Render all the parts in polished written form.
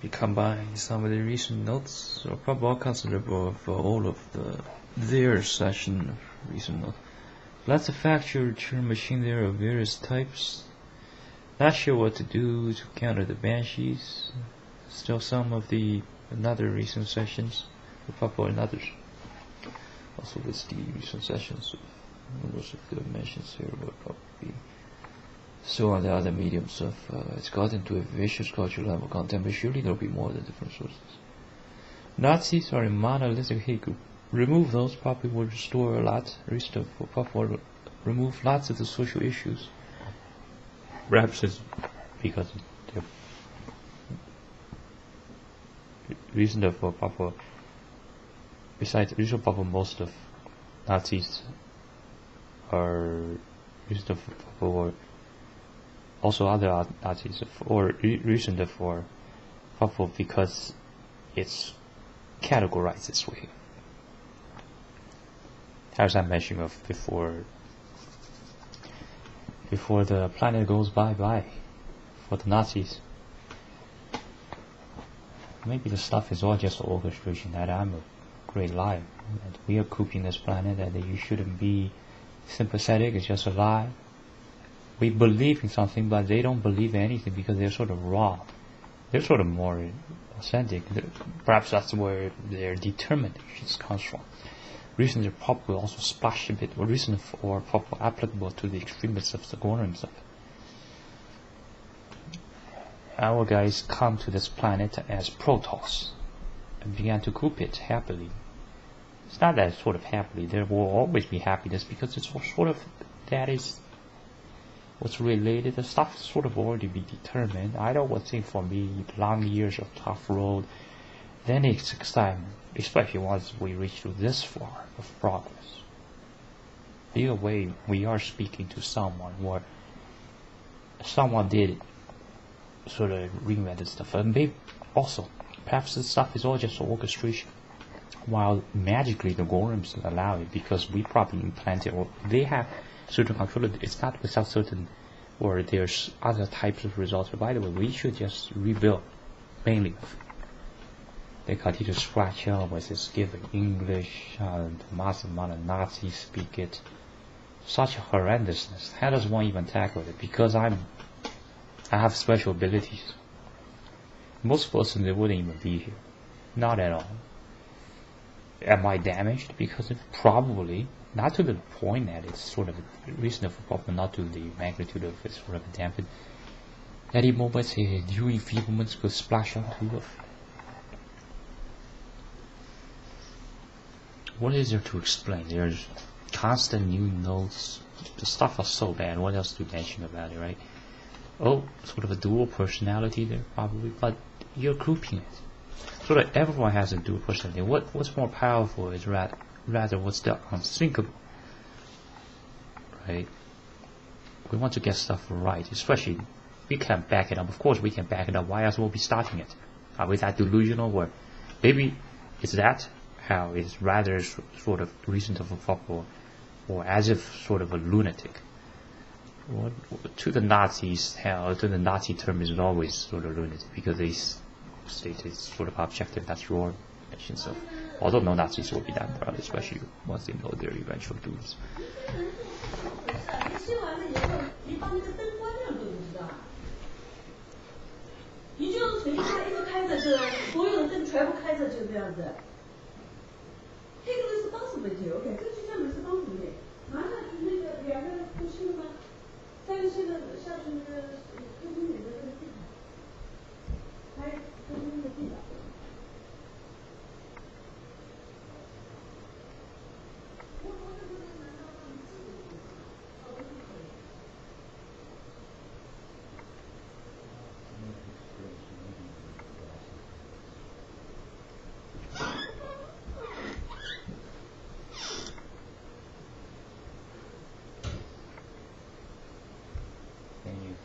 We combine some of the recent notes, or probably considerable for all of their session of recent notes. Lots of factual Turing machine there of various types. Not sure what to do to counter the banshees. Still some of the another recent sessions, or probably others. Also with the recent sessions, most of the mentions here will probably. So on the other mediums of it's gotten to a vicious cultural level content, but surely there will be more than different sources. Nazis are a monolithic hate group. Remove those probably will restore a lot. Probably remove lots of the social issues. Perhaps it's because the reason for Papa, besides reason Papa, most of Nazis are reason for also other Nazis or reason for Papa because it's categorized this way. As I mentioned of before the planet goes bye-bye for the Nazis. Maybe the stuff is all just orchestration, that I'm a great liar, that we are cooping this planet, that you shouldn't be sympathetic, it's just a lie. We believe in something, but they don't believe in anything because they're sort of raw. They're sort of more authentic. Perhaps that's where their determinations comes from. Reasons are probably also splash a bit, or reason for probably applicable to the extremists of the Gorans. Our guys come to this planet as Protoss and began to coop it happily. It's not that sort of happily. There will always be happiness because it's sort of that is what's related. The stuff is sort of already be determined. I know what's in for me. Long years of tough road. Then it's excitement, especially once we reach to this far of progress. Either way, we are speaking to someone, or someone did sort of reinvented stuff, and maybe also perhaps this stuff is all just orchestration. While magically the Gorams allow it because we probably implanted, or they have certain control. It's not without certain, or there's other types of results. But by the way, we should just rebuild mainly. They continue to scratch out with this given English, the massive amount of Nazis speak it. Such a horrendousness. How does one even tackle it? Because I have special abilities. Most persons they wouldn't even be here. Not at all. Am I damaged? Because it probably, not to the point that it's sort of a reasonable problem, not to the magnitude of it sort of dampened. Any moments, new enfeeblements could splash onto you. What is there to explain? There's constant new notes. The stuff is so bad. What else to mention about it, right? Oh, sort of a dual personality there, probably, but you're grouping it. Sort of everyone has a dual personality. What's more powerful is rather what's the unthinkable, right? We want to get stuff right, especially we can back it up. Of course, we can back it up. Why else will we be starting it? Are we that delusional? Or maybe it's that how it's rather sort of reasonable or as if sort of a lunatic. Well, to the Nazis, to the Nazi term is always sort of lunatic because they state it's sort of objective. That's your mission. So, although no Nazis will be that proud, especially once they know their eventual dooms.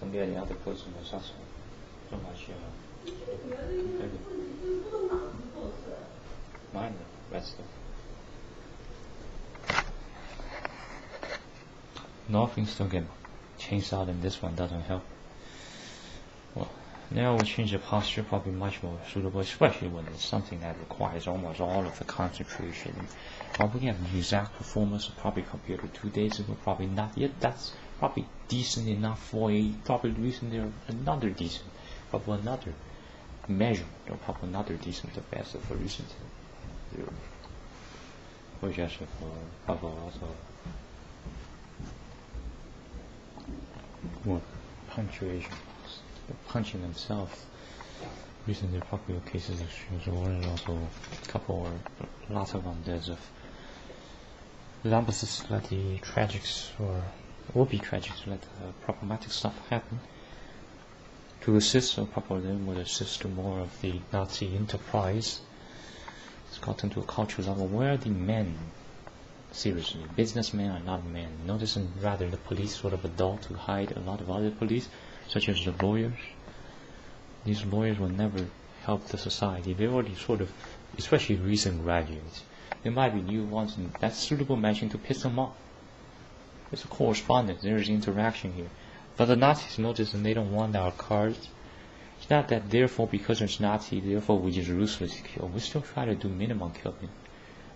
Compare the other person with us so much mind the rest of nothing's still getting changed out and this one doesn't help. Well, Now we'll change the posture, probably much more suitable, especially when it's something that requires almost all of the concentration. Probably have the exact performance, probably compared to 2 days ago, probably not yet. That's probably decent enough for a probably reason there another decent, probably another measurement, or probably another decent best for recent. Or just for probably also more punctuation. Punching themselves. Recently, popular cases of shoes, or also a couple or lots of them. There's of examples that the tragics or will be tragic to let problematic stuff happen. To assist, or probably them would assist to more of the Nazi enterprise. It's gotten to a cultural level where the men, seriously, businessmen are not men. Noticing rather the police sort of adult to hide a lot of other police, such as the lawyers. These lawyers will never help the society. They're already sort of, especially recent graduates. There might be new ones, and that's suitable matching to piss them off. There's a correspondence, there's interaction here. But the Nazis notice, and they don't want our cards. It's not that therefore because it's Nazi, therefore we just ruthlessly kill. We still try to do minimum killing.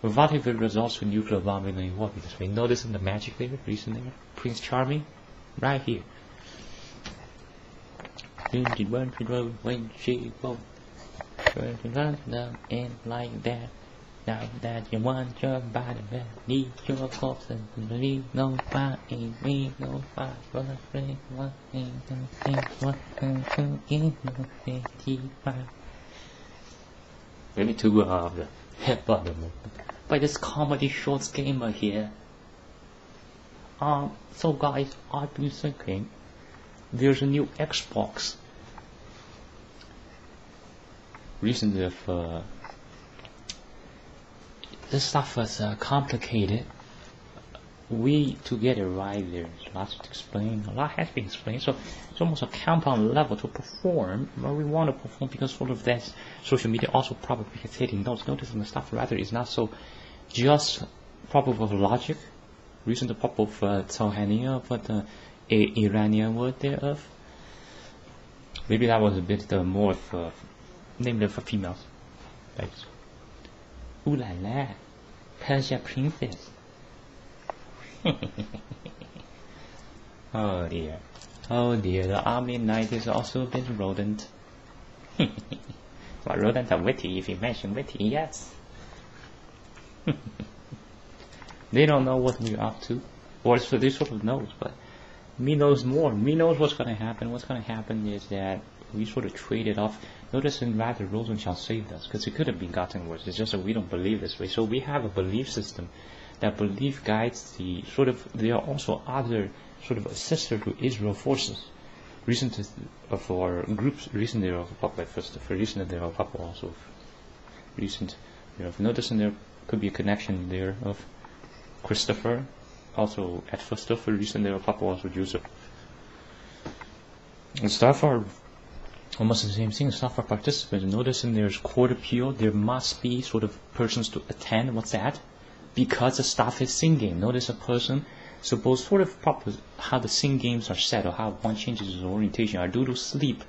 But what if it results in nuclear bombing in war? Because we notice in the magic there, recent there, Prince Charming, right here. When she woke, and like that. Now that you want your body back, need your corpse and believe nobody, me nobody, but what ain't Maybe two of the headbutt movement. By this comedy shorts gamer here. So guys, I've been thinking there's a new Xbox. Recently, this stuff was complicated. To get it right, there's lots to explain. A lot has been explained. So it's almost a compound level to perform. But we want to perform because sort of that social media also probably is hitting those. Noticing the stuff rather is not so just probable of logic. Recent pop of Tsohania, but Iranian word thereof. Maybe that was a bit more of named for females. Like, ooh la la, Persia princess. Oh dear, the army knight is also a bit rodent. Well, rodents are witty if you mention witty, yes. They don't know what we're up to, or so they sort of knows, but me knows more. Me knows what's going to happen. What's going to happen is that we sort of trade it off. Noticing rather Rosenthal saved us, because it could have been gotten worse. It's just that we don't believe this way. So we have a belief system. That belief guides the sort of. There are also other sort of sister to Israel forces. Recent for groups. Recent there are a couple like first. For recent there are a couple also. Recent. Noticing there could be a connection there of Christopher. Also at first for recent there are a couple also Joseph. And stuff are almost the same thing. Stuff for participants. Noticing there's court appeal. There must be sort of persons to attend. What's that? Because the stuff is sing game. Notice a person suppose sort of proper how the sing games are set or how one changes his orientation or due to sleep.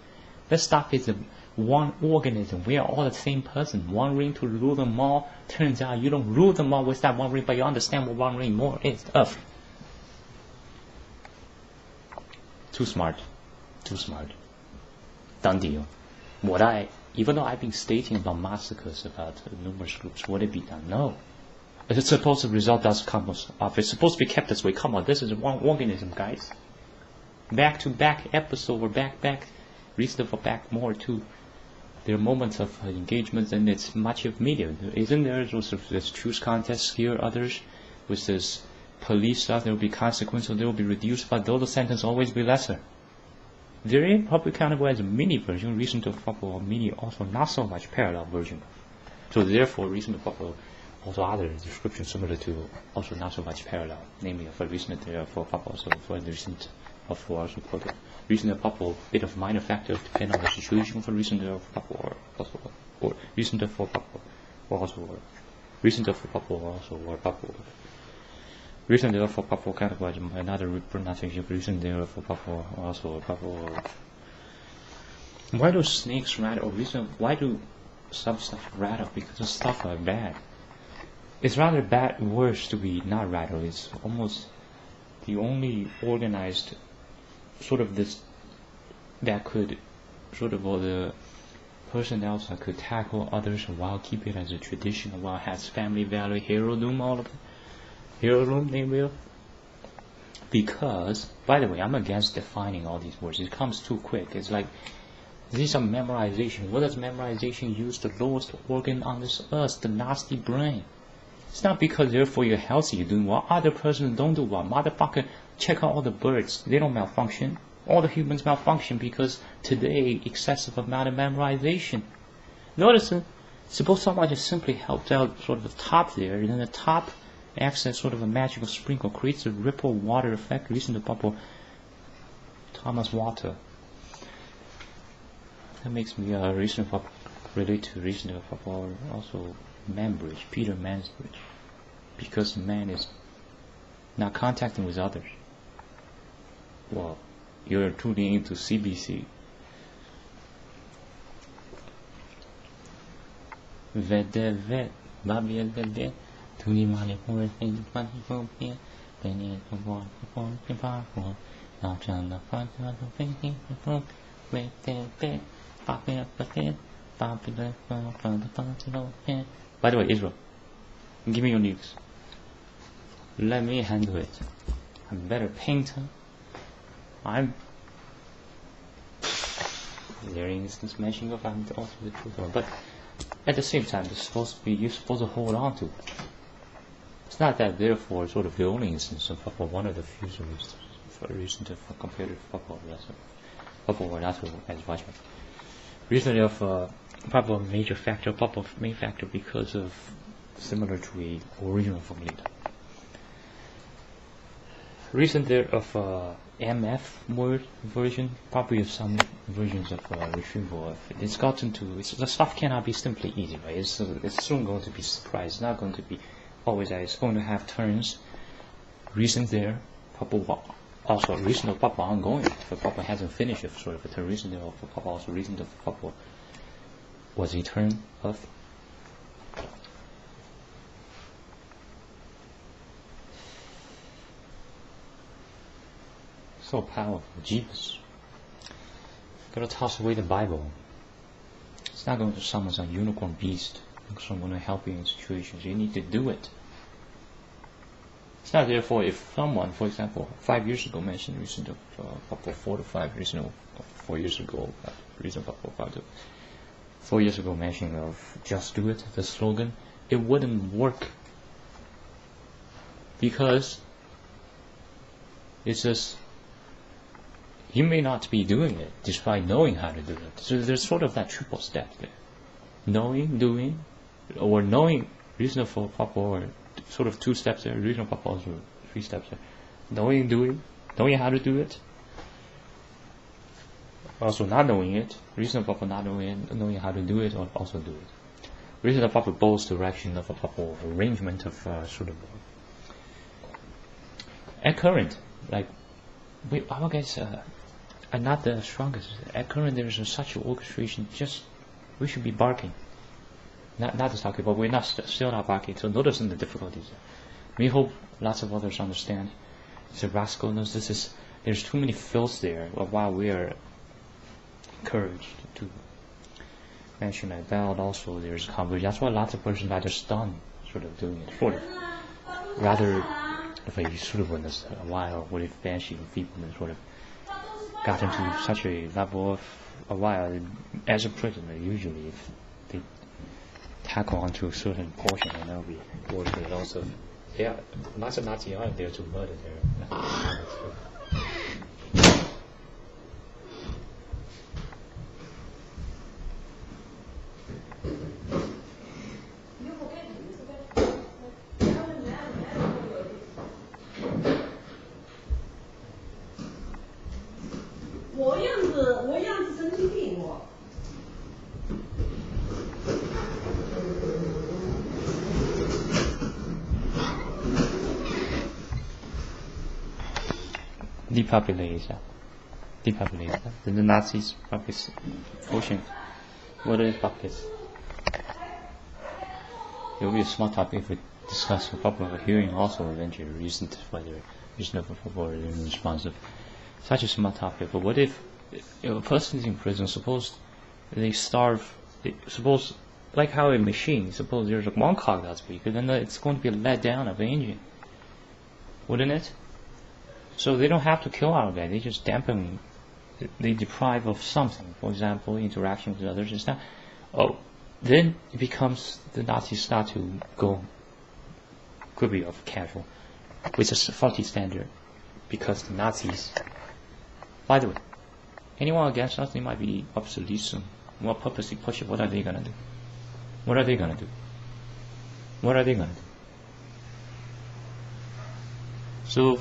This stuff is one organism. We are all the same person. One ring to rule them all. Turns out you don't rule them all with that one ring, but you understand what one ring more is of. Too smart. Done deal. Even though I've been stating about massacres about numerous groups, would it be done? No. It's supposed the result does come off. It's supposed to be kept this way. Come on, this is one organism, guys. Back to back episode or back reason for back more too. There are moments of engagement and it's much of media. Isn't there this truth contest here, others with this police stuff, there will be consequences, they will be reduced, but though the sentence always be lesser. There is probably countable as a mini version, recent of or mini also not so much parallel version. So therefore recent of also other descriptions similar to also not so much parallel, namely for recent for also for the recent of also for the recent of bit of minor factors depend on the situation for recent of or recent of or also recent of also or recent of for kind of another pronunciation recent of also Why do snakes rattle? Why do some stuff rattle? Because the stuff are bad. It's rather bad, worse to be not rattle. It's almost the only organized sort of this that could sort of all the personnel that could tackle others while keep it as a tradition, while it has family value, heirloom, all of it. Heirloom, they will. Because, by the way, I'm against defining all these words. It comes too quick. It's like, these are memorization. What does memorization use? The lowest organ on this earth, the nasty brain. It's not because therefore you're healthy, you're doing well. Other person don't do well. Motherfucker, check out all the birds. They don't malfunction. All the humans malfunction because today excessive amount of memorization. Notice suppose someone just simply helped out sort of the top there, and then the top acts as sort of a magical sprinkle, creates a ripple water effect. Listen to bubble Thomas Water. That makes me relate to reasonable bubble also Manbridge, Peter Mansbridge, because man is not contacting with others. Well, you're tuning into CBC. By the way, Israel, give me your news. Let me handle it. I'm a better painter. I'm there instance mentioning of I'm also the truth, but at the same time, it's supposed to be you're supposed to hold on to. It's not that therefore sort of the only instance of one of the few reasons for comparative football or not as much. Recently of probably a major factor, main factor because of similar to a original formula. Recent there of MF word version, probably of some versions of retrieval. It's gotten to the stuff cannot be simply easy, right? It's soon going to be surprised. It's not going to be always that. It's going to have turns. Recent there, also recent of Papa ongoing. If Papa hasn't finished it, sort of a turn recent there of Papa also recent of Papa was a turn of so powerful. Jesus. Gotta toss away the Bible. It's not going to summon some unicorn beast. It's not going to help you in situations. You need to do it. It's not therefore if someone, for example, 5 years ago mentioned recent of 4 to 5 years ago, 4 years ago, recent of 4 years ago mentioning of just do it, the slogan, it wouldn't work because it's just you may not be doing it despite knowing how to do it. So there's sort of that triple step there. Knowing, doing, or knowing reasonable papa, or sort of 2 steps there, reasonable papa, or 3 steps there. Knowing, doing, knowing how to do it. Also not knowing it, reasonable papa not knowing how to do it, or also do it. Reasonable papa both direction of a papa arrangement of sort of at current, like our guys are not the strongest. At current there is such an orchestration, just we should be barking. Not just talking, but we're not still not barking. So noticing the difficulties. We hope lots of others understand. It's a rascalness. There's too many filths there. While we are encouraged to mention that belt, also there's coverage. That's why lots of persons are just stunned, sort of doing it. Sort of rather, if I sort of witnessed a while, what if banshee people sort of got into such a level of a while as a prisoner. Usually, if they tackle onto a certain portion, and they'll be ordered also. Yeah, lots of Nazi are there to murder their.我样子神经病我。Depopulate 一下 think I believe that. Then the Nazis practice pushing. What is practice? It will be a small topic if we discuss a popular hearing also eventually recent whether reasonable or responsive. Such a small topic. But what if a person is in prison, suppose they starve, suppose like how a machine, suppose there's one cog that's weak, then it's going to be a letdown of the engine. Wouldn't it? So they don't have to kill our guy, they just dampen, they deprive of something. For example, interaction with others. It's not, then it becomes, the Nazis start to go could be of casual with a faulty standard, because the Nazis, by the way, anyone against us, they might be obsolete soon. What purposely push it? What are they gonna do? What are they gonna do? What are they gonna do? So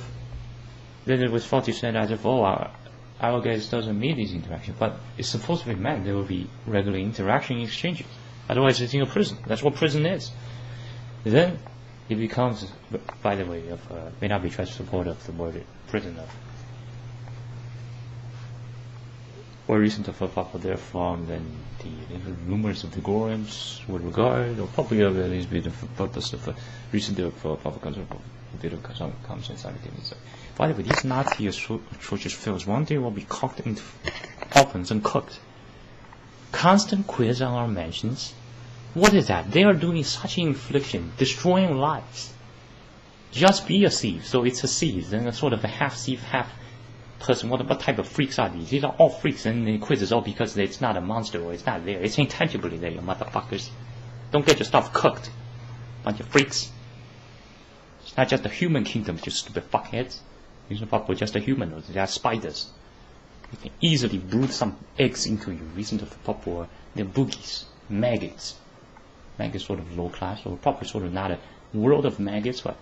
then it was faulty standard as if our guys doesn't meet these interactions, but it's supposed to be meant there will be regular interaction exchanges. Otherwise, it's in a prison. That's what prison is. Then it becomes, by the way, may not be try to support of the word prison of. Or recent of a papa therefrom, then the rumors of the Gorams with regard, or probably of at least be the purpose of recent of papa comes a bit of comes inside the things. By the way, these Nazi atrocious films one day will be cooked into ovens and cooked. Constant quiz on our mentions. What is that? They are doing such infliction, destroying lives. Just be a thief, so it's a thief, then a sort of a half thief, half person. What type of freaks are these? These are all freaks, and the quiz is all because it's not a monster or it's not there. It's intangibly there, you motherfuckers. Don't get your stuff cooked. Bunch of freaks. It's not just the human kingdom, you stupid fuckheads. These are just the humanoids, they are spiders. You can easily brood some eggs into you. Recent of the pop, they're boogies, maggots. Maggots sort of low class, or probably sort of not a world of maggots, but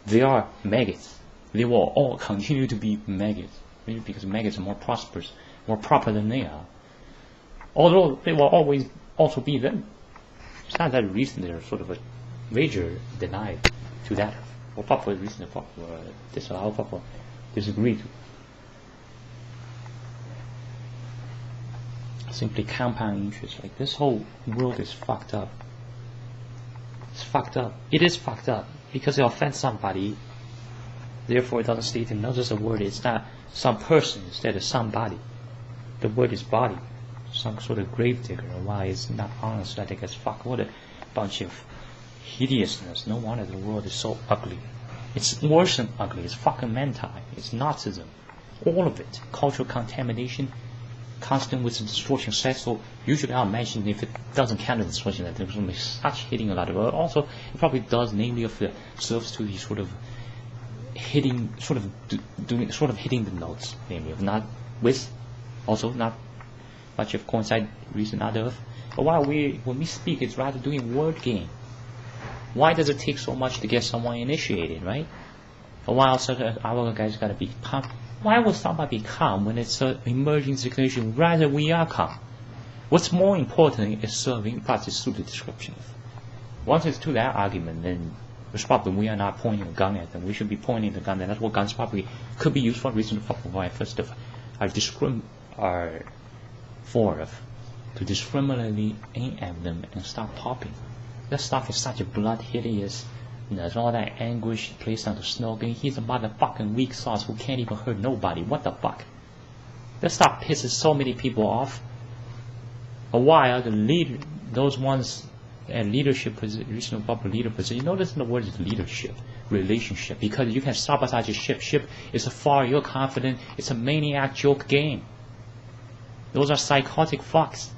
they are maggots. They will all continue to be maggots, maybe because maggots are more prosperous, more proper than they are. Although they will always also be them. It's not that reason they're sort of a major denial to that. Or proper reason to disallow, proper disagree to. Simply compound interest. Like this whole world is fucked up. It's fucked up. It is fucked up because it offends somebody. Therefore, it doesn't state and notice the word. It's not some person instead of somebody. The word is body. Some sort of gravedigger. Why it's not honest? I think it's fuck. What a bunch of hideousness. No wonder the world is so ugly. It's worse than ugly. It's fucking mental. It's Nazism. All of it. Cultural contamination. Constant with the distortion set, so usually I'll mention if it doesn't count as distortion that there's going to be such hitting a lot of also it probably does namely of the serves to the sort of hitting doing hitting the notes, namely of not with also not much of coincide reason out of. But when we speak it's rather doing word game. Why does it take so much to get someone initiated, right? A while our guys gotta be pumped. Why would somebody be calm when it's an emerging situation? Rather, we are calm. What's more important is serving practice through the description. Once it's to that argument, then it's probably we are not pointing a gun at them. We should be pointing the gun, and that's what guns probably could be used for. Reason why first of are for to discriminately aim at them and start popping. That stuff is such a blood hideous. There's all that anguish placed on the snogging. He's a motherfucking weak sauce who can't even hurt nobody. What the fuck? That stuff pisses so many people off. A while, those ones at leadership position, regional public leader position, you notice in the word is leadership, relationship, because you can sabotage a ship. Ship is a far, you're confident, it's a maniac joke game. Those are psychotic fucks.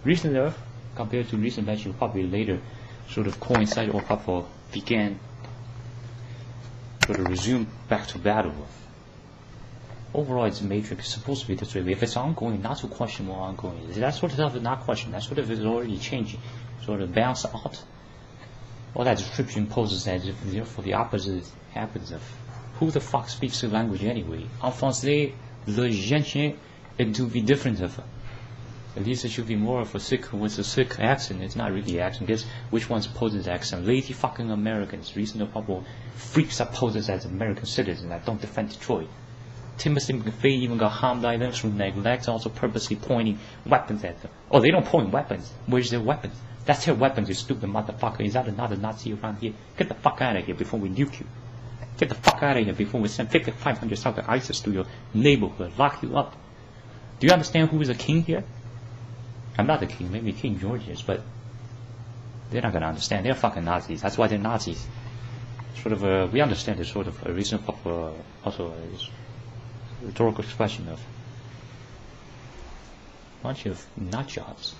Recent Earth, compared to recent events, you probably later sort of coincide or couple began sort of resume back to battle. Overall, it's a matrix. It's supposed to be this way. If it's ongoing, not to question more ongoing. That sort of stuff is not questioned. That sort of is already changing. Sort of bounce out. All that description poses as if therefore the opposite happens of who the fuck speaks the language anyway? En français, le gente est to be different of. At least it should be more of a sick with a sick accent. It's not really accent. Guess which one poses accent? Lazy fucking Americans. Reasonable people freaks that poses as American citizens that don't defend Detroit. Timothy McVeigh even got harmed by them through neglect, also purposely pointing weapons at them. Oh, they don't point weapons. Where's their weapons? That's their weapons, you stupid motherfucker. Is that another Nazi around here? Get the fuck out of here before we nuke you. Get the fuck out of here before we send 500 South ISIS to your neighborhood, lock you up. Do you understand who is the king here? I'm not the king, maybe King George is, but they're not going to understand. They're fucking Nazis. That's why they're Nazis. We understand this sort of a reason for also a rhetorical expression of a bunch of nut jobs.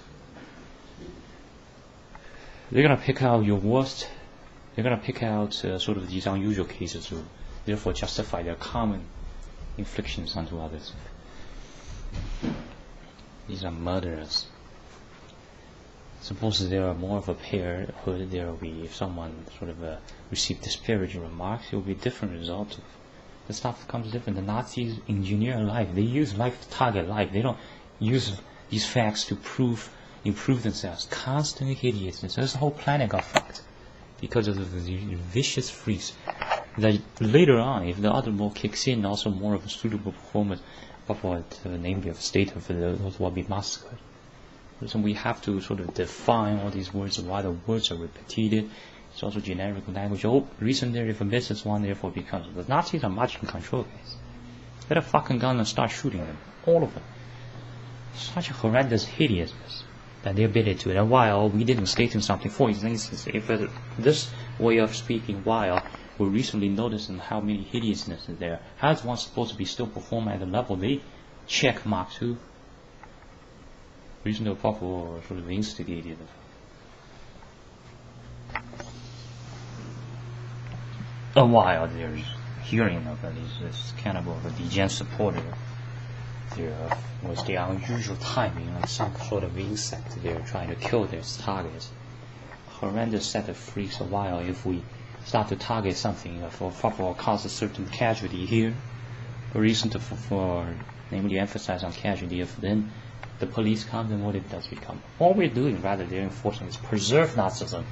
They're going to pick out your worst. They're going to pick out sort of these unusual cases to therefore justify their common inflictions onto others. These are murderers. Suppose there are more of a pair, there will be, if someone sort of received disparaging remarks, it will be a different result. The stuff comes different. The Nazis engineer life. They use life to target life. They don't use these facts to improve themselves. Constant hideousness. So this whole planet got fucked because of the vicious freaks. That later on, if the other more kicks in, also more of a suitable performance of what, namely of state of those who will be massacred. So we have to sort of define all these words, why the words are repeated. It's also generic language. Oh, recently if a business one therefore becomes. The Nazis are much in control, guys. Get a fucking gun and start shooting them. All of them. Such a horrendous hideousness that they admitted to it. And while we didn't state in something, for instance, if this way of speaking, while we recently noticing how many hideousness is there, how is one supposed to be still performing at the level they check mark to? Reasonable people sort of instigated. A while there's hearing of this cannibal of a degen supporter. There was the unusual timing, like some sort of insect they're trying to kill their targets. Horrendous set of freaks. A while if we start to target something for cause a certain casualty here, a reason for namely emphasize on casualty, if then the police come, then what it does become. All we're doing, rather, they're enforcing is preserve Nazism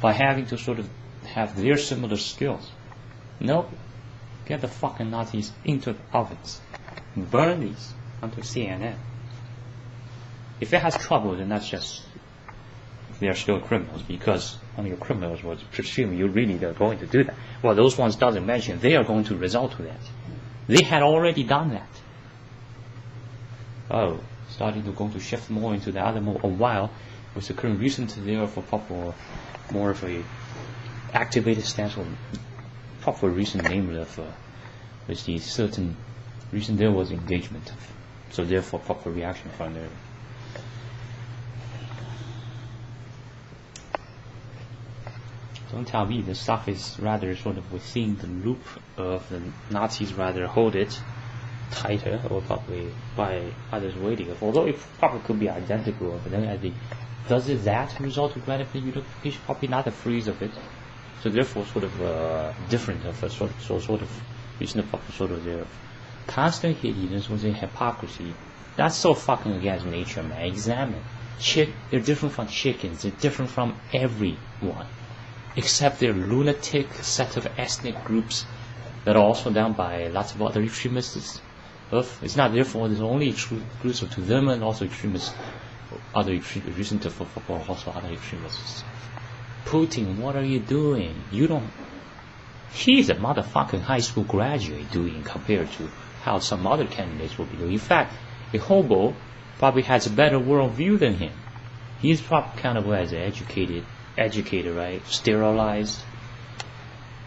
by having to sort of have their similar skills. Nope. Get the fucking Nazis into the ovens. Burn these onto CNN. If it has trouble, then that's just they're still criminals, because one of your criminals was presuming you really are going to do that. Well, those ones doesn't mention they are going to result to that. They had already done that. Oh. Starting to going to shift more into the other mode a while with the current recent there for proper more of a activated stance or proper recent name of with the certain reason there was engagement, so therefore proper reaction from there. Don't tell me the stuff is rather sort of within the loop of the Nazis, rather hold it tighter, or probably by others waiting. Although it probably could be identical, but then does that result in gratifying unification? Probably not a freeze of it. So therefore, sort of different of a sort of reasonable sort of their constant hideousness was a hypocrisy. That's so fucking against nature, man. Examine. They're different from chickens. They're different from everyone, except they're lunatic set of ethnic groups that are also done by lots of other extremists. It's not therefore there's only exclusive to them, and also extremists, other reason to for also other extremists. Putin, what are you doing? He's a motherfucking high school graduate doing compared to how some other candidates will be doing. In fact, a hobo probably has a better worldview than him. He's probably kind of as an educated, right? Sterilized.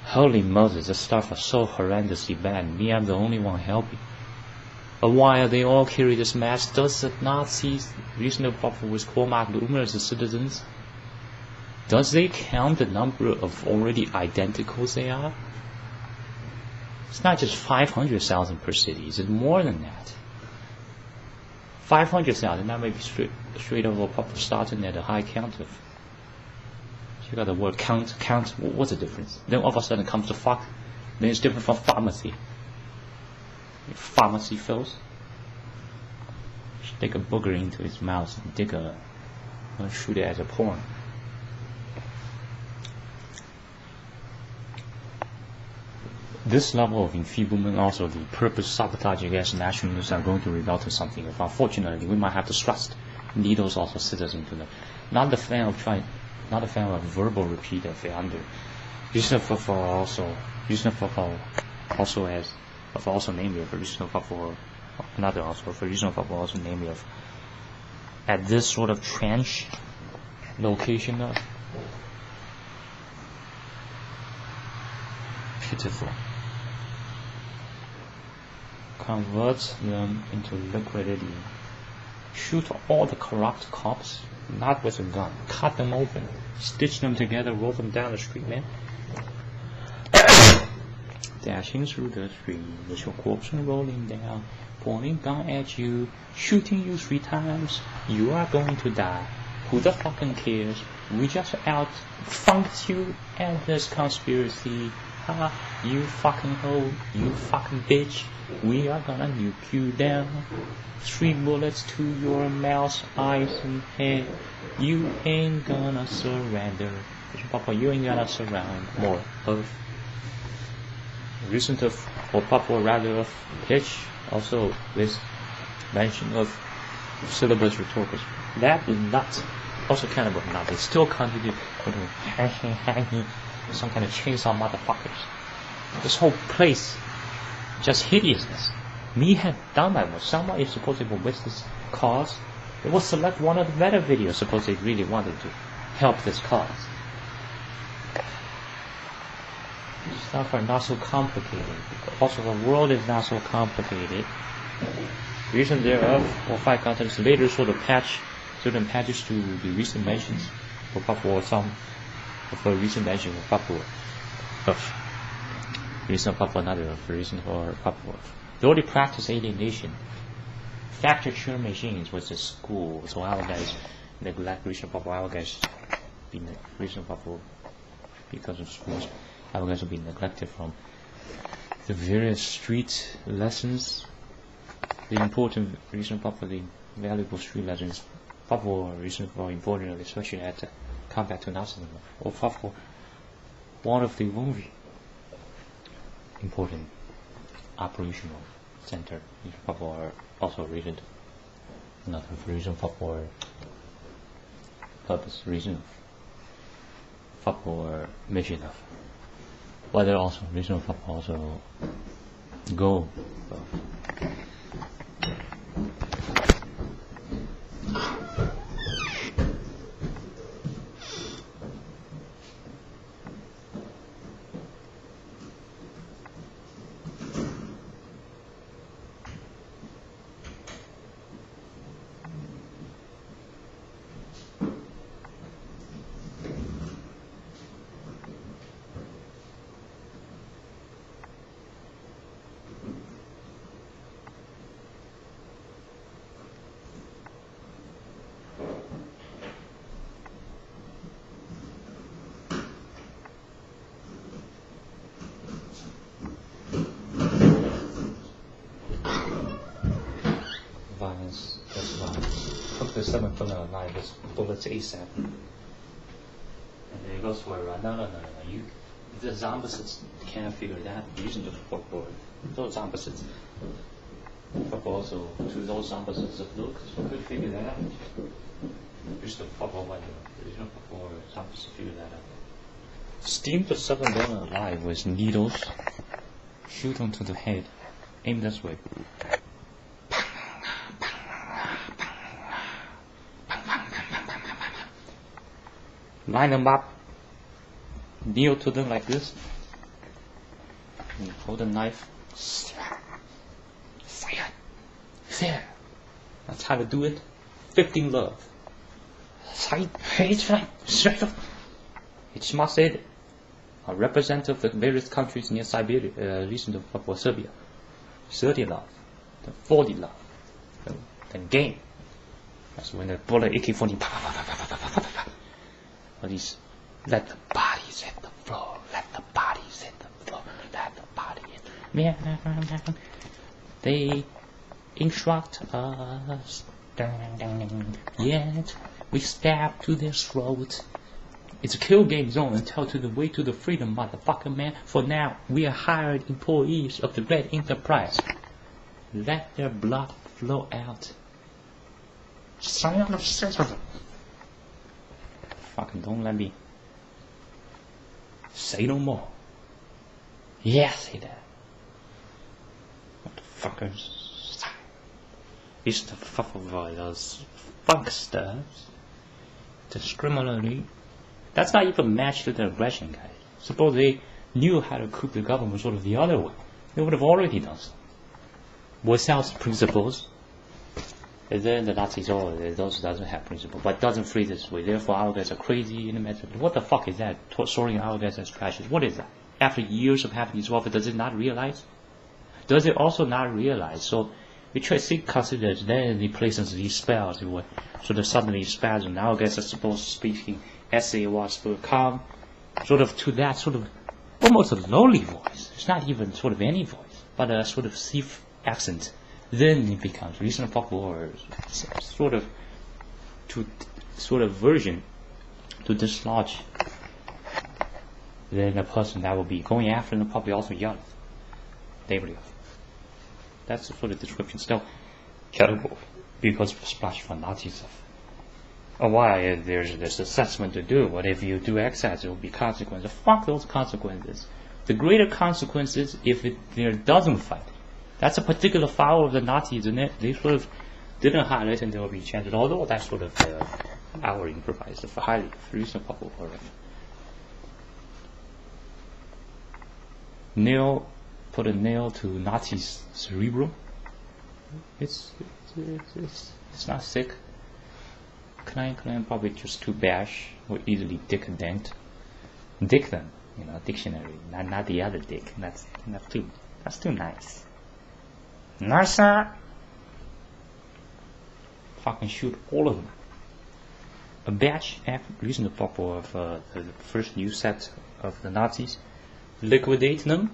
Holy Moses, this stuff is so horrendously bad. Me, I'm the only one helping. But while they all carry this mask, does the Nazis, reasonable people with Cormac Loomer as the citizens, does they count the number of already identicals they are? It's not just 500,000 per city, it's more than that. 500,000, that may be straight over proper starting at a high count of. You got the word count, what's the difference? Then all of a sudden it comes to fuck, then it's different from pharmacy. If pharmacy fills, stick a booger into his mouth and shoot it as a porn. This level of enfeeblement, also the purpose sabotaging as nationalists are going to result in something. If unfortunately, we might have to thrust needles also citizens into them. Not a fan of verbal repeat of the under. Also namely of reason for another also for reason for also namely of at this sort of trench location of pitiful. Convert them into liquidity. Shoot all the corrupt cops, not with a gun. Cut them open. Stitch them together, roll them down the street, man. Dashing through the street with your corpse rolling down, pointing gun at you, shooting you 3 times. You are going to die. Who the fucking cares? We just out funked you at this conspiracy. Ha, you fucking hoe, you fucking bitch. We are gonna nuke you down. 3 bullets to your mouth, eyes, and head. You ain't gonna surrender. Papa, you ain't gonna surround more of recent of or Papa rather of pitch. Also this mention of syllabus rhetoricals. That is not also kind of not. They still contribute some kind of chainsaw motherfuckers. This whole place just hideousness. Me had done that one. Someone is supposed to with this cause. They will select one of the better videos suppose they really wanted to help this cause. Stuff are not so complicated. Also the world is not so complicated. Reason thereof will find contents later sort of certain patches to the recent mentions for some of a recent mention of reason for another reason for they already practice alienation. Factor machines was a school, so our guys neglect reason for our guys be reason for because of schools. Our guys will be neglected from the various street lessons. The important reason for the valuable street lessons, for reason for important, especially at combat to Nazism, or for one of the movie important operational center for also reason another reason for purpose reason for mission of whether also reason for also goal violence, just violence. Took the 7th bullet alive, this bullets ASAP. And then it goes for a run. No. You, the zombies can't figure that. Using the football. Those zombies, also to those zombies of look, could figure that out. Just the football window. There's no football zombies to figure that out. Steam the 7th bullet alive with needles. Shoot onto the head. Aim this way. Line them up, kneel to them like this, and hold a knife. Fire. That's how to do it. 15 love. It's must say a representative of the various countries near Siberia, recent for Serbia. 30 love, then 40 love, then game. That's when the bullet AK-40. These, let the bodies hit the floor, let the bodies hit the floor, let the body hit. They instruct us, yet we stab to their throat. It's a kill game zone until to the way to the freedom, motherfucker, man. For now, we are hired employees of the Red Enterprise. Let their blood flow out. Sign of sensible. Fucking don't let me say no more. Yeah, say that. Motherfuckers. It's the fuck of those funksters. Discriminately. That's not even matched to the aggression, guys. Suppose they knew how to coup the government sort of the other way. They would have already done so. Without principles, and then the Nazis, those doesn't have principle, but doesn't free this way. Therefore, our guys are crazy in the method. What the fuck is that? Sorting our guys as trashes. What is that? After years of having this warfare, does it not realize? Does it also not realize? So, we try to consider then the places these spells, were sort of suddenly spasm. Our guys are supposed to speaking as they was to come, sort of to that sort of almost a lowly voice. It's not even sort of any voice, but a sort of thief accent. Then it becomes reasonable or sort of version to dislodge. Then the person that will be going after them probably also yell. That's the sort of description. Still terrible because of splash for Nazi stuff. Why there's this assessment to do. What if you do excess? It will be consequences. Fuck those consequences. The greater consequences if there doesn't fight. That's a particular foul of the Nazis, isn't it? They sort of didn't highlight and they will be chanted. Although that's sort of our improvised, highly reasonable or put a nail to Nazis' cerebrum. It's not sick. Klein probably just too bash or easily dick them, dictionary, not the other dick. That's too nice. Nicer. Fucking shoot all of them. A batch reasonable of the first new set of the Nazis, liquidate them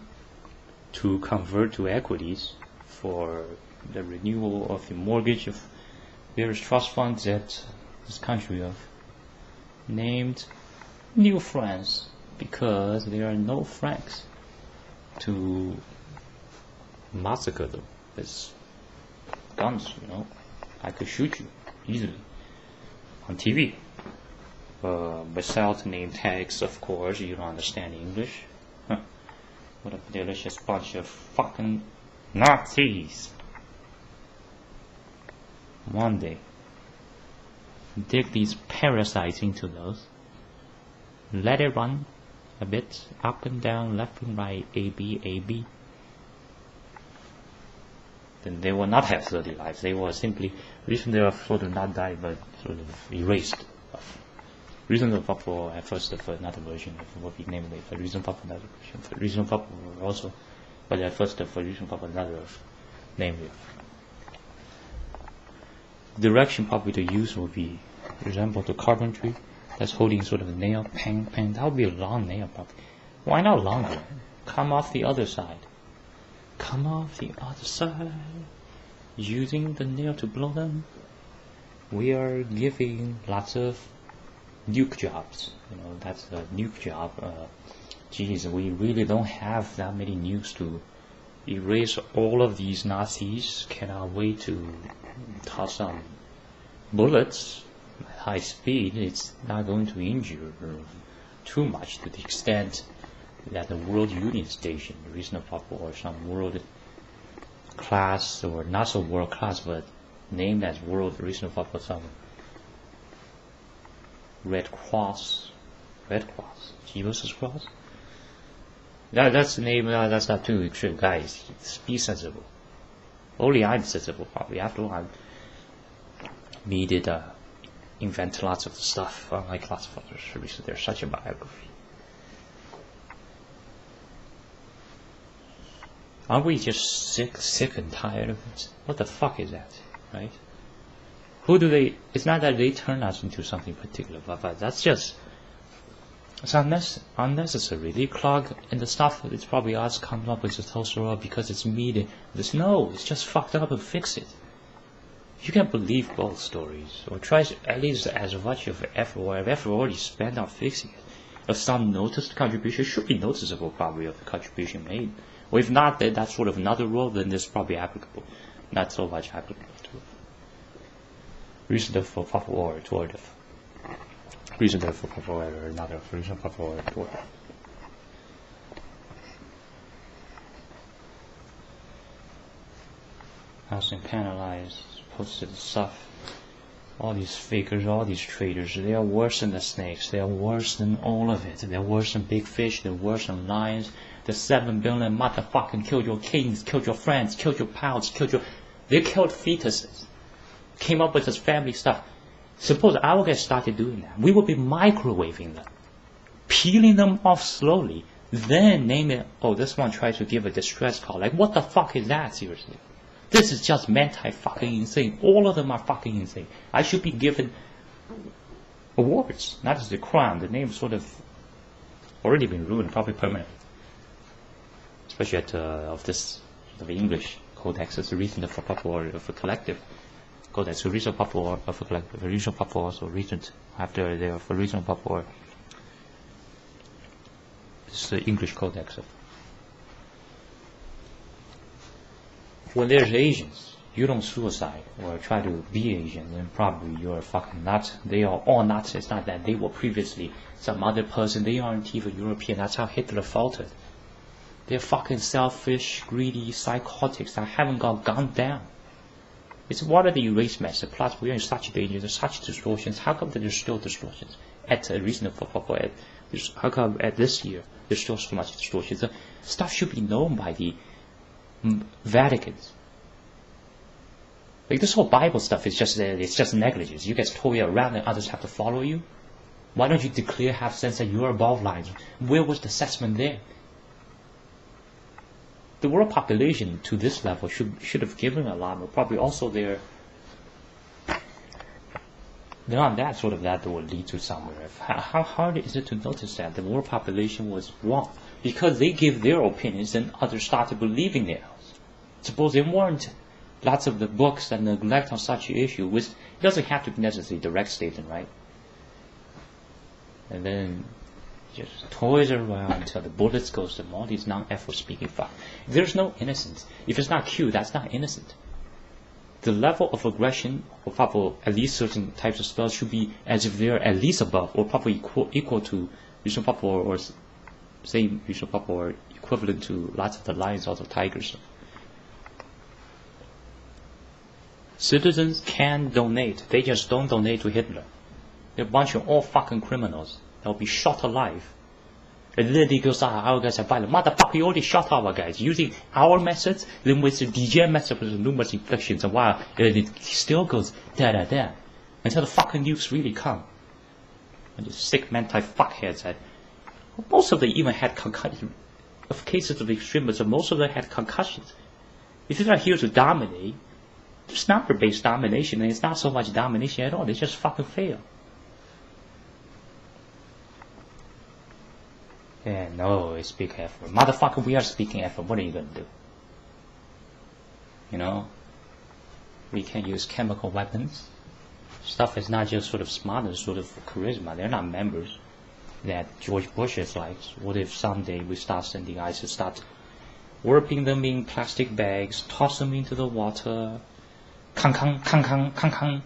to convert to equities for the renewal of the mortgage of various trust funds that this country of named New France because there are no francs to massacre them with guns, I could shoot you easily on TV without name tags, of course. You don't understand English. What a delicious bunch of fucking Nazis. One day dig these parasites into those, let it run a bit up and down, left and right, A-B, then they will not have 30 lives. They will simply, reason they are sort of not died, but sort of erased. Reason for at first of another version of what we named it, reason for another version, reason for also, but at first of reason for another name it. Direction probably to use will be resemble to carpentry. That's holding sort of a nail, pang. That would be a long nail probably. Why not longer? Come off the other side. Using the nail to blow them. We are giving lots of nuke jobs. That's a nuke job. We really don't have that many nukes to erase all of these Nazis. Cannot wait to toss some bullets at high speed. It's not going to injure too much to the extent that the World Union Station, reasonable or some world class, or not so world class, but named as world reasonable for some Red Cross, Jesus Cross. That's the name. That's not too extreme, guys. Be sensible. Only I'm sensible, probably. After all, me did invent lots of stuff, unlike lots of others. So there's such a biography. Aren't we just sick and tired of it? What the fuck is that, right? Who do they? It's not that they turn us into something particular, but that's just it's unnecessary. They clog and the stuff. It's probably us coming up with the toaster because it's media. No, it's just fucked up and fix it. You can believe both stories, or try at least as much of effort or effort already spent on fixing it. If some noticed contribution should be noticeable probably of the contribution made. Or if not, then that's sort of another rule, then this is probably applicable. Not so much applicable to reason for proper order toward reason for proper order, another reason for proper order toward. Housing penalized, posted stuff. All these fakers, all these traders, they are worse than the snakes. They are worse than all of it. They're worse than big fish. They're worse than lions. The 7 billion motherfucking killed your kings, killed your friends, killed your pals, They killed fetuses. Came up with this family stuff. Suppose our guys started doing that. We would be microwaving them, peeling them off slowly, then name it, oh, this one tried to give a distress call. Like, what the fuck is that, seriously? This is just mental fucking insane. All of them are fucking insane. I should be given awards, not just the crown. The name's sort of already been ruined, probably permanently. Especially at of this of the English codex, it's a reason for proper order of a collective codex. A reason proper order of a collective. A reason proper also recent after there for reason proper order. It's the English codex. When there's Asians, you don't suicide or try to be Asian, then probably you're a fucking nut. They are all nuts. It's not that they were previously some other person. They aren't even European. That's how Hitler faltered. They're fucking selfish, greedy, psychotics that haven't got gunned down. It's what are the erase method? Plus, we are in such danger. There's such distortions. How come there's still distortions at a reasonable proper? How come at this year there's still so much distortions? The stuff should be known by the Vaticans. Like this whole Bible stuff is just negligence. You guys toy around and others have to follow you. Why don't you declare, have sense that you're above lines? Where was the assessment there? The world population to this level should have given a lot, but probably also they're not that sort of that will lead to somewhere. How hard is it to notice that the world population was wrong? Because they give their opinions and others started believing theirs. Suppose there weren't lots of the books that neglect on such an issue, which it doesn't have to be necessarily direct statement, right? And then just toys around until the bullets goes to all these non-effort speaking fuck. There's no innocence. If it's not Q, that's not innocent. The level of aggression, or probably at least certain types of spells, should be as if they're at least above, or probably equal to Vishnu Papa, or same Vishnu Papa, or equivalent to lots of the lions or the tigers. Citizens can donate. They just don't donate to Hitler. They're a bunch of all fucking criminals. They'll be shot alive. And then they go, our guys are violent. Motherfucker, you already shot our guys using our methods, then with the DJ method with numerous inflictions, and while it still goes da-da-da until the fucking nukes really come. And the sick mental fuckheads that most of them even had concussions. Of cases of extremism, most of them had concussions. If you're not here to dominate, it's number-based domination, and it's not so much domination at all. They just fucking fail. Yeah, no, it's big effort. Motherfucker, we are speaking effort. What are you gonna do? You know? We can use chemical weapons. Stuff is not just sort of smart, it's sort of charisma. They're not members that George Bush is like. What if someday we start sending ISIS, start warping them in plastic bags, toss them into the water, kang kang, kang kang, kang kang.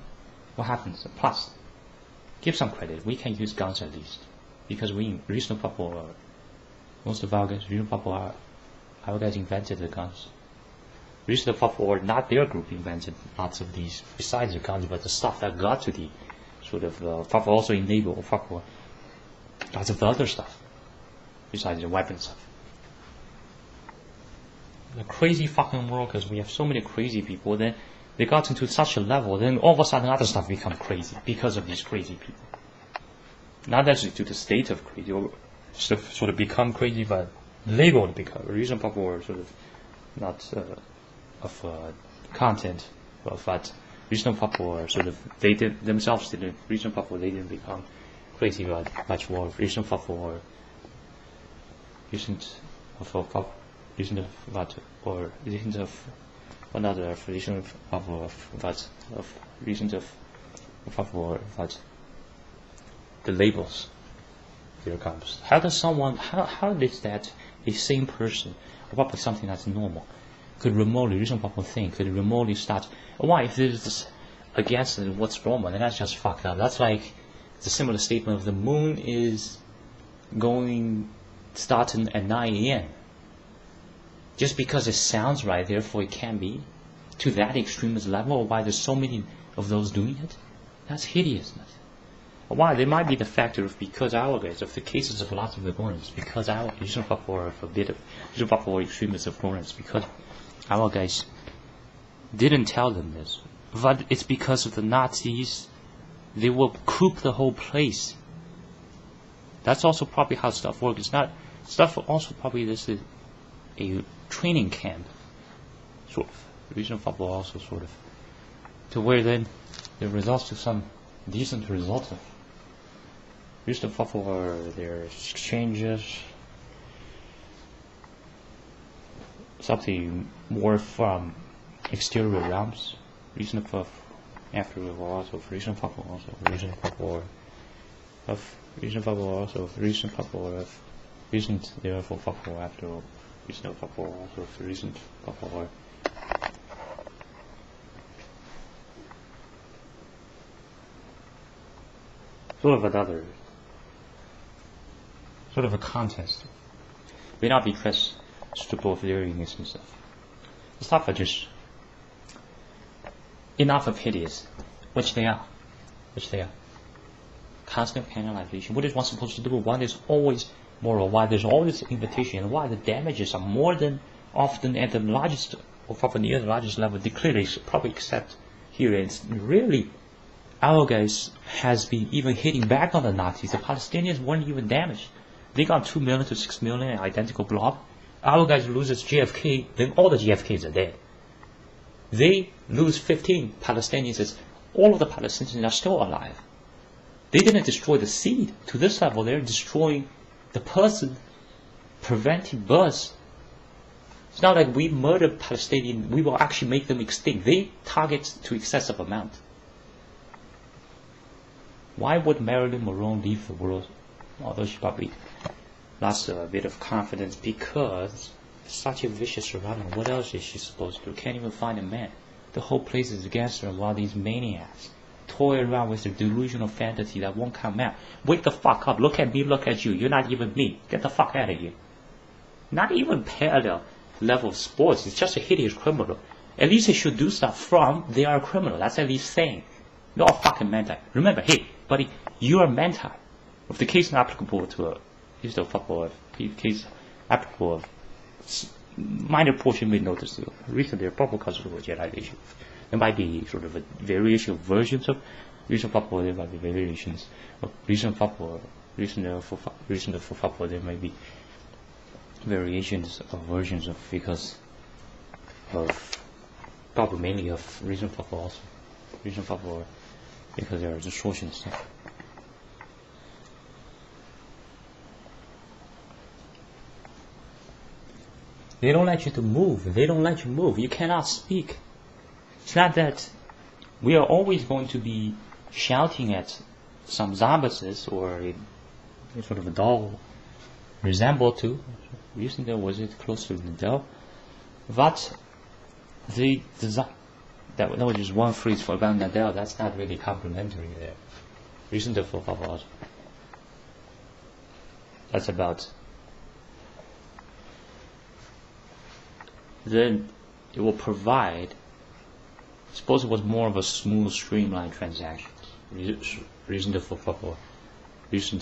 What happens? Plus, give some credit. We can use guns at least. Because we, reasonable people, most of our guys, reasonable people our guys invented the guns. Reasonable people, or not their group, invented lots of these, besides the guns, but the stuff that got to the sort of, people also enable people, lots of the other stuff, besides the weapon stuff. The crazy fucking world, because we have so many crazy people, then they got into such a level, then all of a sudden other stuff become crazy because of these crazy people. Not necessarily to the state of crazy, or sort of become crazy, but labeled become. The reason people were sort of not of content, but reason people were sort of, they did themselves didn't, reason people they didn't become crazy, but much more reason people were recent of what, or recent of another reason of reason of what the labels. Here comes. How is that a same person, or something that's normal, could remotely reasonable thing, could remotely start? Why, if this is against what's normal, then that's just fucked up. That's like the similar statement of the moon is starting at 9 a.m. Just because it sounds right, therefore it can be to that extremist level, or why there's so many of those doing it? That's hideousness. Why? There might be the factor of because our guys, of the cases of lots of ignorance, because our reason for a bit of reason for extremists of ignorance, because our guys didn't tell them this. But it's because of the Nazis, they will coup the whole place. That's also probably how stuff works. It's not stuff also probably this is a training camp, sort of. Reason for also sort of to where then it results to some decent results. Reason for their exchanges, something more from exterior realms. Reason for after also reason for also reason for of reason for also reason for of reason therefore for after reason for also reason for sort of a contest. May not be pressed to both varying and stuff. The stuff are just enough of hideous, which they are. Constant penalization. What is one supposed to do? Why there's always moral? Why there's always invitation? Why the damages are more than often at the largest, or probably near the largest level, declared probably except here. It's really our guys has been even hitting back on the Nazis. The Palestinians weren't even damaged. They got 2 million to 6 million identical blob. Our guys loses JFK, then all the JFKs are dead. They lose 15 Palestinians, all of the Palestinians are still alive. They didn't destroy the seed to this level, they're destroying the person, preventing birth. It's not like we murder Palestinians, we will actually make them extinct. They target to excessive amount. Why would Marilyn Monroe leave the world? Although she probably lost a bit of confidence because such a vicious surrounding. What else is she supposed to do? Can't even find a man. The whole place is against her while these maniacs toy around with their delusional fantasy that won't come out. Wake the fuck up. Look at me, look at you. You're not even me. Get the fuck out of here. Not even parallel level of sports. It's just a hideous criminal. At least they should do stuff from they are a criminal. That's at least saying. You're a fucking mentor. Remember, hey, buddy, you're a mentor. If the case not applicable to is the football case applicable of minor portion we notice recently a proper cause of generalization. There might be sort of a variation of versions of reason football, there might be variations of reason football, reason for football, there might be variations of versions of because of probably mainly of reason football also. Reason football because there are distortions stuff. They don't let you to move. They don't let you move. You cannot speak. It's not that we are always going to be shouting at some zombies or a sort of a doll resemble to. Recently was it close to the doll? But that was just one phrase for about Nadal. That's not really complimentary there. Recently for Papa. That's about. Then it will provide. Suppose it was more of a smooth, streamlined transaction. Reason for Papa. Reason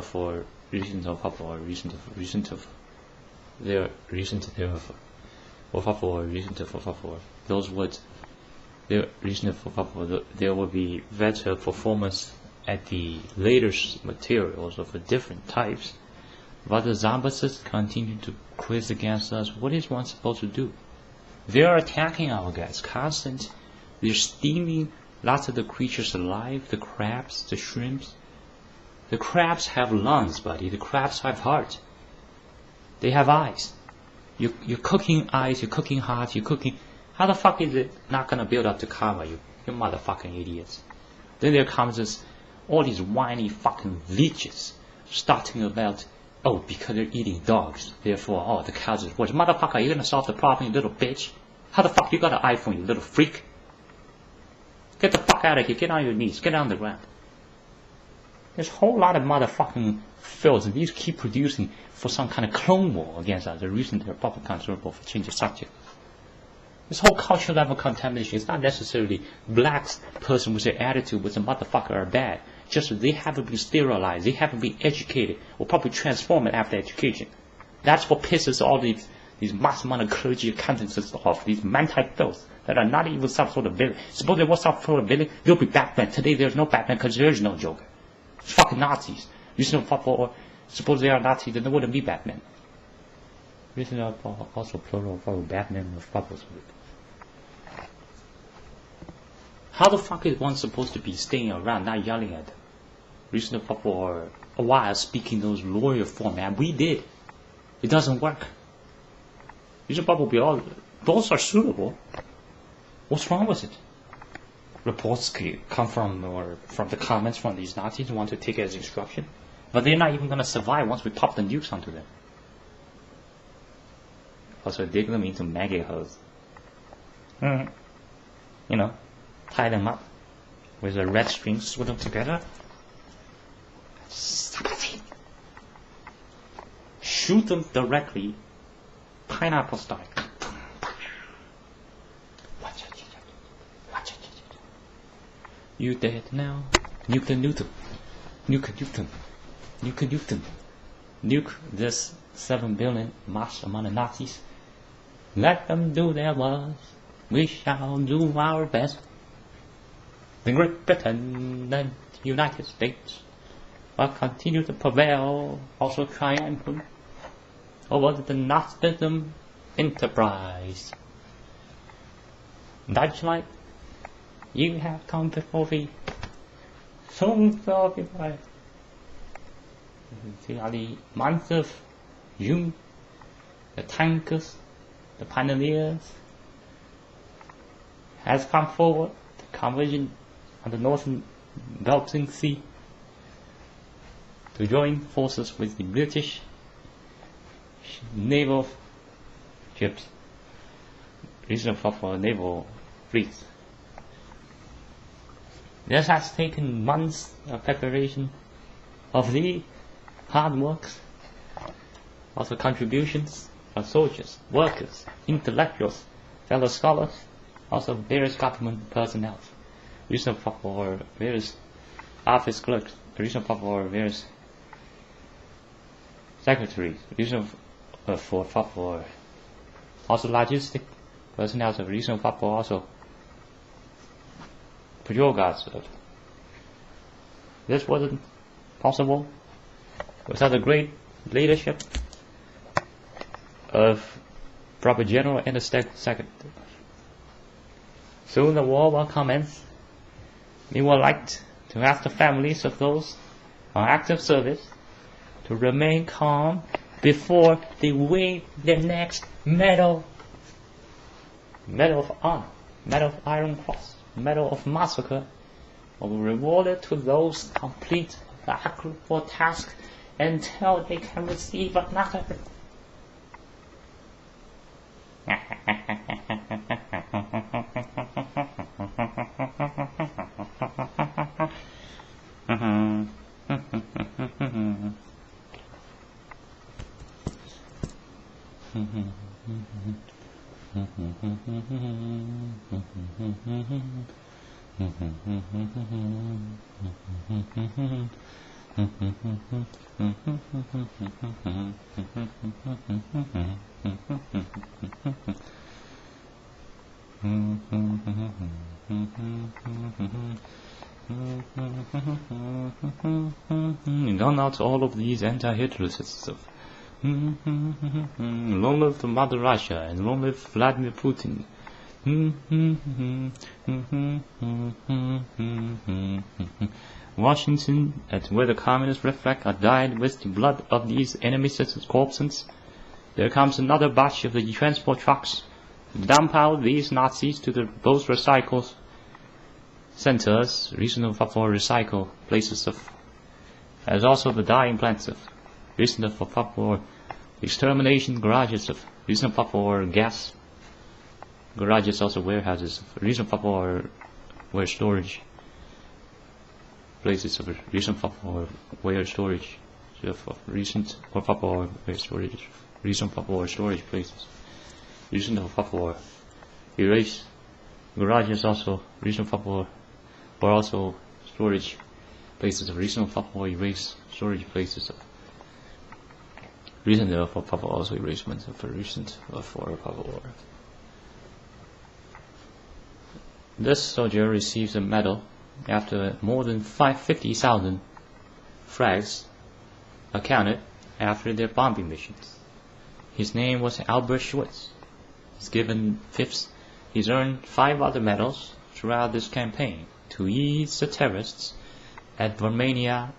for reason of Papa or reason of their reason to their or Papa or reason to for Papa. Those words. Their reason for Papa. There will be better performance at the later materials of the different types. But the zombies continue to quiz against us. What is one supposed to do? They are attacking our guys constant. They're steaming lots of the creatures alive, the crabs, the shrimps. The crabs have lungs, buddy. The crabs have heart. They have eyes. You're cooking eyes, you're cooking heart, you're cooking. How the fuck is it not gonna build up to karma, you motherfucking idiots? Then there comes this, all these whiny fucking leeches starting about, oh, because they're eating dogs, therefore, oh, the cows is worse. Motherfucker, are you gonna solve the problem, you little bitch? How the fuck you got an iPhone, you little freak? Get the fuck out of here, get on your knees, get on the ground. There's a whole lot of motherfucking films, and these keep producing for some kind of clone war against us. The reason they're public considerable for change of subject. This whole cultural level contamination is not necessarily black person with their attitude with a motherfucker are bad. Just they haven't been sterilized, they haven't been educated, or probably transformed after education. That's what pisses all these mass amount of clergy accountancies off, these man-type filths that are not even some sort of villain. Suppose there was some sort of villain, there'll be Batman. Today there's no Batman because there's no Joker. It's fucking Nazis. Suppose they are Nazis, then there wouldn't be Batman. Reason also plural for Batman with bubbles. How the fuck is one supposed to be staying around, not yelling at them? Reason for a while speaking those lawyer format. We did. It doesn't work. Reason probably all those are suitable. What's wrong with it? Reports come from the comments from these Nazis who want to take it as instruction, but they're not even going to survive once we pop the nukes onto them. Also dig them into maggot holes. You know, tie them up with a red string, sew them together. Shoot them directly, pineapple style. You dead now? Nuke the Newton. Nuke Newton. Nuke Newton. Nuke this 7 billion mass amount of Nazis. Let them do their worst. We shall do our best. The Great Britain and the United States will continue to prevail, also triumphant over the Nazism enterprise. Deutschland, you have come before me. Soon will be by. The month of June, the tankers, the pioneers, has come forward to conversion on the northern Baltic Sea to join forces with the British naval ships, reason for naval fleets. This has taken months of preparation of the hard works, also contributions of soldiers, workers, intellectuals, fellow scholars, also various government personnel, reason for various office clerks, reason for various secretaries, reason for also logistic personnel, reason for also patrol guards. This wasn't possible without the great leadership of proper general and the secretary. Soon the war will commence. We would like to ask the families of those on active service to remain calm before they wave their next medal. Medal of Honor, Medal of Iron Cross, Medal of Massacre will be rewarded to those complete the active task until they can receive another. Done out all of these anti-Hitlerists. Long live the Mother Russia and long live Vladimir Putin. Washington, at where the communists reflect, are dyed with the blood of these enemy citizens' corpses. There comes another batch of the transport trucks dump out these Nazis to those recycle centers, reason for recycle places of, as also the dying plants of, reason for extermination garages of, reason for gas garages, also warehouses, reason for where storage places of, reason for where storage of recent or for where storage, reason for storage places, reason for erase garages, also reason for or also storage places of, reason for erase storage places of, reason for also erasement of recent for war. This soldier receives a medal after more than 50,000 frags accounted after their bombing missions. His name was Albert Schweitzer. He's earned 5 other medals throughout this campaign to ease the terrorists at Romania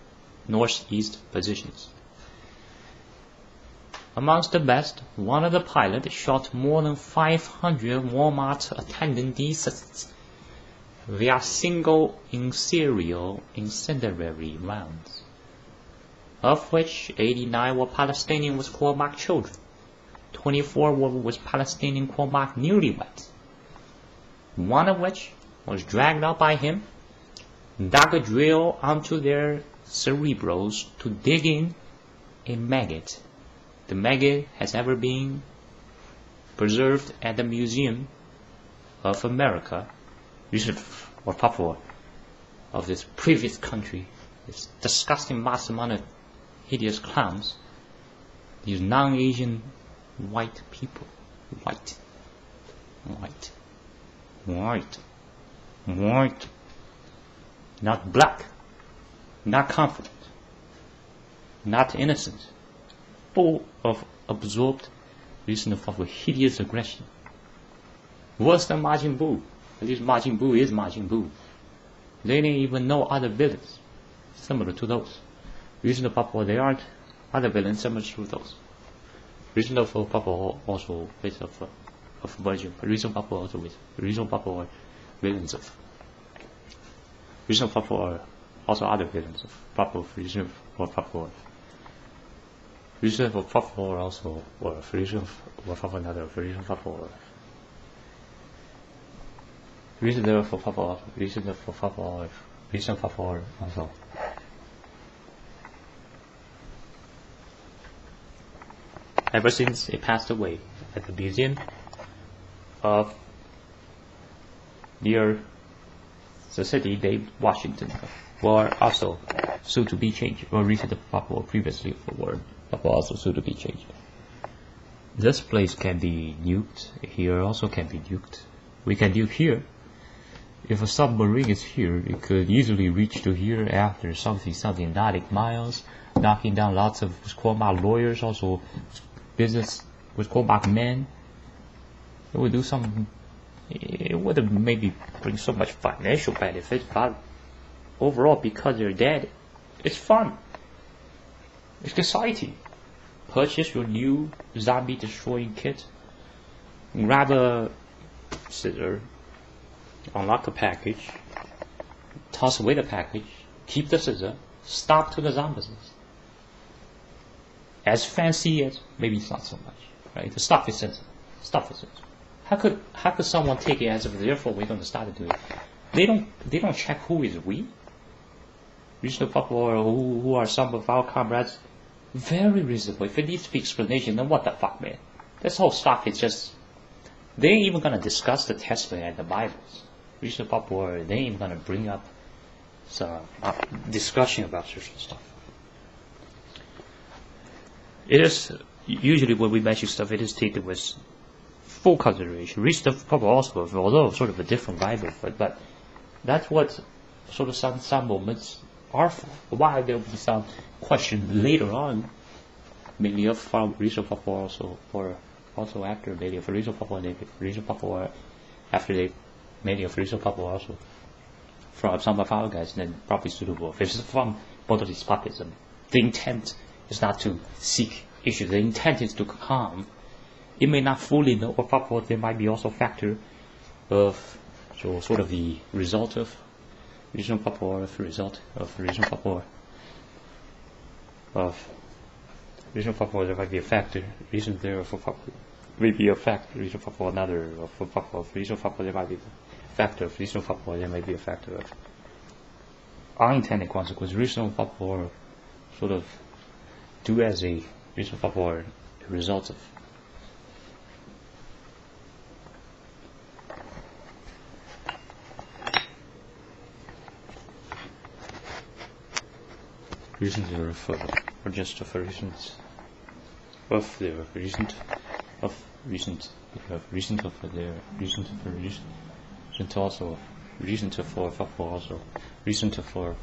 northeast positions. Amongst the best, one of the pilots shot more than 500 Walmart attendances via single serial incendiary rounds, of which 89 were Palestinian with Cormac children, 24 were Palestinian Cormac newlyweds, one of which was dragged out by him, dug a drill onto their cerebrals to dig in a maggot. The maggot has ever been preserved at the Museum of America, or Papua, of this previous country, this disgusting mass amount of hideous clowns, these non-Asian white people, white, not black, not confident, not innocent, full of absorbed reason of hideous aggression. Worse than Majin Buu. At least Majin Buu is Majin Buu. They didn't even know other villains similar to those. Reason of Papua, there aren't other villains similar to those. Reason of Papua also is of virgin. Reason of Papua also is. Reason of Papua villains of. Reason of Papua also other villains of Papua. Reason of Papua. Reason for Papua also, or reason for Papua another. Reason for Papua. Reason there for Papua. Reason for Papua. Reason for Papua also. Ever since it passed away at the Museum of near the city named Washington, were also soon to be changed, or recent Papua previously were Papua also soon to be changed. This place can be nuked. Here also can be nuked. We can nuke here. If a submarine is here, it could easily reach to here after something nautic miles, knocking down lots of Cormac lawyers, also business with Cormac men. It would do some. It wouldn't maybe bring so much financial benefit, but overall, because they're dead, it's fun. It's exciting. Purchase your new zombie destroying kit. Grab a scissor. Unlock the package. Toss away the package. Keep the scissor. Stop to the zombies. As fancy as maybe it's not so much, right? The stuff is sensitive. Stuff is sensitive. How could someone take it as if therefore we're going to start to do it? They don't check who is we. Reasonable people or who are some of our comrades. Very reasonable. If it needs to be explanation, then what the fuck, man? This whole stuff is just. They ain't even gonna discuss the Testament and the Bibles. Reasonable people, they ain't even gonna bring up some discussion about certain stuff. It is usually when we mention stuff, it is taken with full consideration. Reasonable people also, although sort of a different Bible, but that's what sort of some moments are for. Why there will be some question later on, mainly of from reasonable people also, or also after many of reasonable people and reasonable people after they many of reasonable people also from some of our guys, then probably suitable. If it's from both of these puppets, the intent is not to seek issues. The intent is to calm it may not fully know, or probably there might be also factor of, so sort of the result of regional probable, of result of regional probable, of regional probable. There might be a factor. Reason there for probable may be a factor. Regional probable another for probable. Regional probable there might be a factor of regional probable. There may be a factor of unintended consequence. Regional probable sort of do as a regional probable a result of. Reasons or just of reasons of the recent of recent recent of the recent for recent also recent for also recent for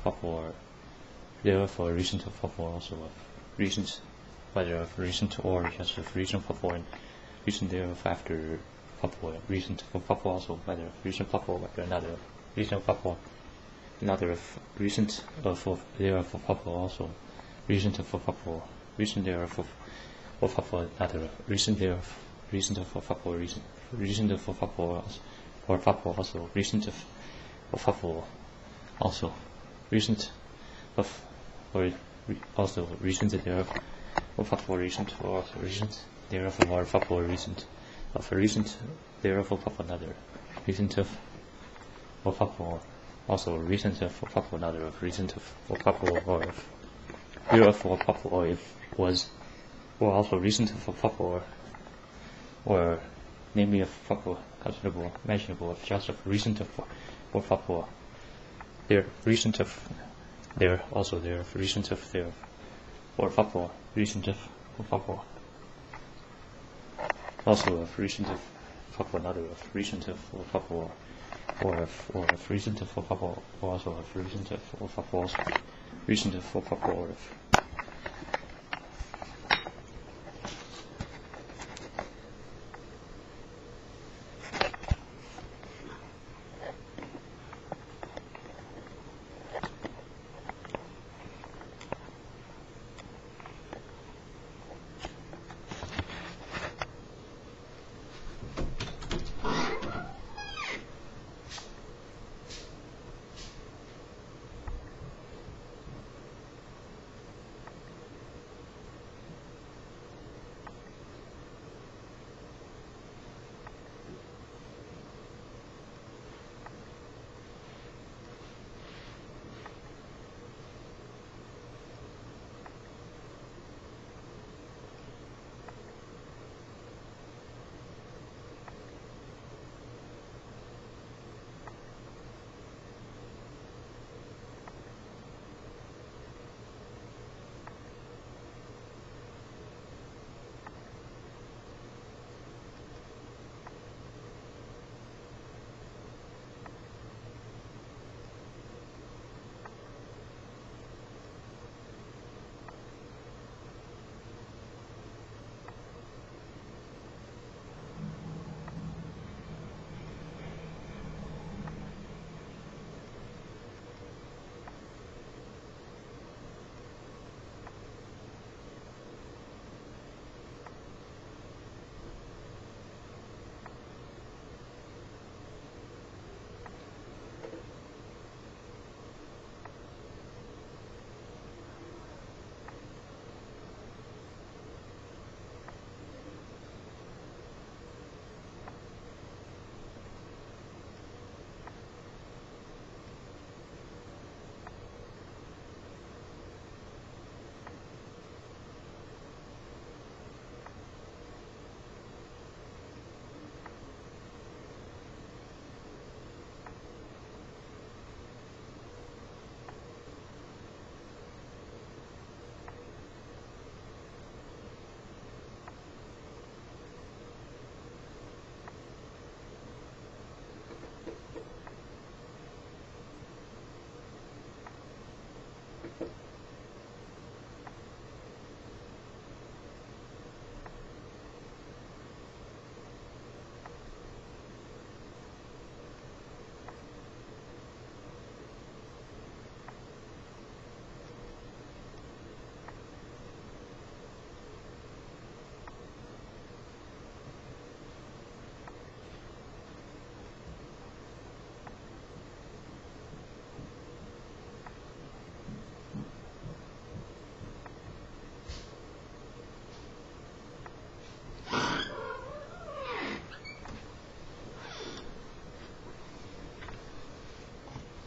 therefore recent for also of recent whether of recent or just of recent for and recent thereof after recent for also whether recent for another recent for another of recent for there for purple also recent for purple recent there for purple another recent there recent for purple recent for purple for purple also recent of purple also recent of or also recent there of purple recent or also recent there for more purple recent of recent there for purple another recent of purple also recent for probable another of recent for probable or if zero for probable or if was or also recent for probable or namely of probable considerable mentionable if just of recent for probable there recent of there also there recent of there or probable recent of probable also of recent of probable another of recent of probable or if recent for probable or also if recent for probable also recent for probable or if